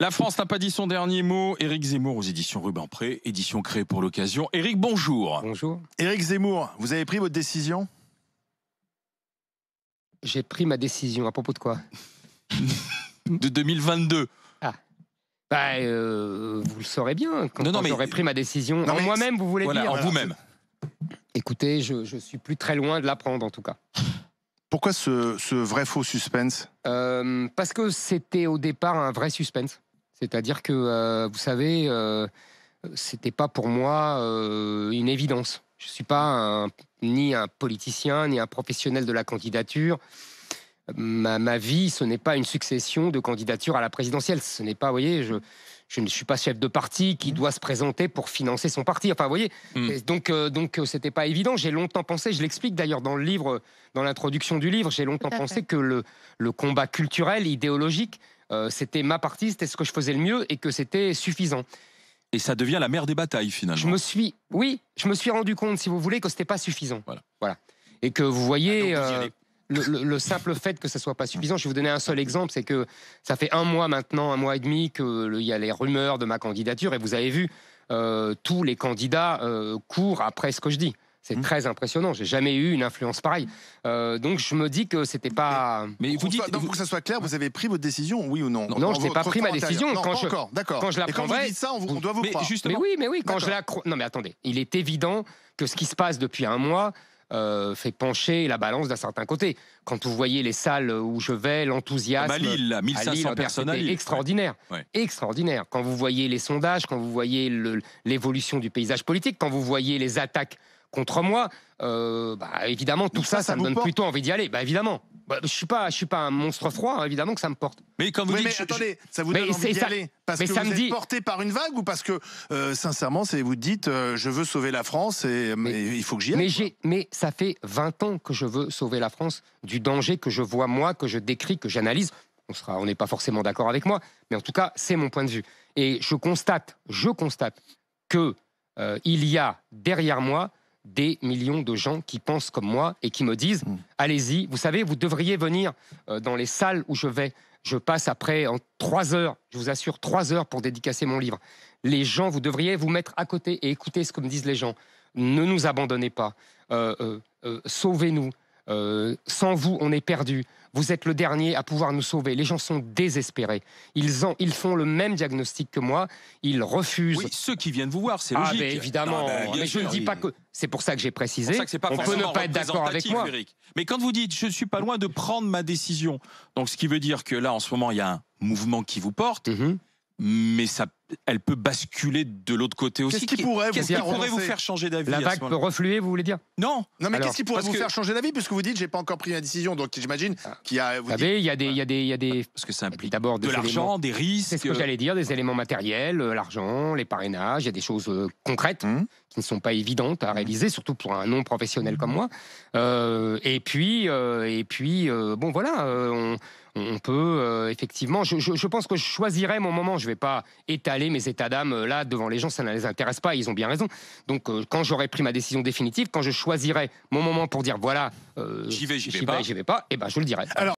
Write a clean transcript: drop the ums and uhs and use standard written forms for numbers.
La France n'a pas dit son dernier mot. Éric Zemmour aux éditions Rubempré, édition créée pour l'occasion. Éric, bonjour. Bonjour. Éric Zemmour, vous avez pris votre décision? J'ai pris ma décision. À propos de quoi? De 2022. Ah. Vous le saurez bien. Quand j'aurai pris ma décision. En moi-même, vous voulez dire? En vous-même. Écoutez, je suis plus très loin de l'apprendre, en tout cas. Pourquoi ce vrai faux suspense? Parce que c'était au départ un vrai suspense. C'est-à-dire que, vous savez, c'était pas pour moi une évidence. Je suis pas ni un politicien, ni un professionnel de la candidature. Ma vie, ce n'est pas une succession de candidatures à la présidentielle. Ce n'est pas, vous voyez, je ne suis pas chef de parti qui doit se présenter pour financer son parti. Enfin, vous voyez, donc c'était pas évident. J'ai longtemps pensé, je l'explique d'ailleurs dans le livre, dans l'introduction du livre, j'ai longtemps pensé que le combat culturel, idéologique, c'était ma partie, c'était ce que je faisais le mieux et que c'était suffisant. Et ça devient la mère des batailles, finalement. Je me suis rendu compte, si vous voulez, que c'était pas suffisant. Voilà. Et que vous voyez... Le simple fait que ça soit pas suffisant, je vais vous donner un seul exemple, c'est que ça fait un mois maintenant, un mois et demi, qu'il y a les rumeurs de ma candidature, et vous avez vu, tous les candidats courent après ce que je dis. C'est très impressionnant, j'ai jamais eu une influence pareille. Donc je me dis que c'était pas... Mais vous dites, donc pour que ça soit clair, vous avez pris votre décision, oui ou non? Non, je n'ai pas pris ma décision. Non, d'accord. Quand je la et quand prendrai, vous dites ça, on doit vous croire. Mais oui, quand je la... Non mais attendez, il est évident que ce qui se passe depuis un mois... fait pencher la balance d'un certain côté. Quand vous voyez les salles où je vais, l'enthousiasme... Comme à Lille, 1500 personnes à Lille. Extraordinaire. Ouais. Extraordinaire. Quand vous voyez les sondages, quand vous voyez l'évolution du paysage politique, quand vous voyez les attaques contre moi, évidemment, tout ça me donne plutôt envie d'y aller. Évidemment. Je suis pas un monstre froid, hein, évidemment que ça me porte. Mais quand vous dites... attendez, ça vous donne envie d'y aller parce que vous êtes porté par une vague ou parce que, sincèrement, vous dites je veux sauver la France et il faut que j'y aille. Mais ça fait 20 ans que je veux sauver la France du danger que je vois moi, que je décris, que j'analyse. On n'est pas forcément d'accord avec moi, mais en tout cas, c'est mon point de vue. Et je constate que il y a derrière moi des millions de gens qui pensent comme moi et qui me disent allez-y, vous savez, vous devriez venir dans les salles où je vais. Je passe après en 3 heures, je vous assure, 3 heures pour dédicacer mon livre. Les gens, vous devriez vous mettre à côté et écouter ce que me disent les gens. Ne nous abandonnez pas, sauvez-nous. Sans vous, on est perdu. Vous êtes le dernier à pouvoir nous sauver. Les gens sont désespérés. Ils font le même diagnostic que moi. Ils refusent. Oui, ceux qui viennent vous voir, c'est logique. Mais évidemment. Mais je ne dis pas que... C'est pour ça que j'ai précisé. On peut ne pas être d'accord avec moi. Éric. Mais quand vous dites « je suis pas loin de prendre ma décision », donc ce qui veut dire que là, en ce moment, il y a un mouvement qui vous porte, mais elle peut basculer de l'autre côté aussi. Qu'est-ce qui pourrait vous faire changer d'avis? La vague peut refluer, vous voulez dire? Non. Mais qu'est-ce qui pourrait vous faire changer d'avis? Puisque vous dites, j'ai pas encore pris ma décision, donc j'imagine qu'il y a... Vous savez, il y a des... Parce que ça implique d'abord de l'argent, des risques... C'est ce que j'allais dire, des éléments matériels, l'argent, les parrainages, il y a des choses concrètes qui ne sont pas évidentes à réaliser, surtout pour un non-professionnel comme moi. Et puis, bon voilà... On peut effectivement, je pense que je choisirai mon moment. Je ne vais pas étaler mes états d'âme là devant les gens, ça ne les intéresse pas, ils ont bien raison. Donc quand j'aurai pris ma décision définitive, quand je choisirai mon moment pour dire voilà, j'y vais pas, et ben je le dirai.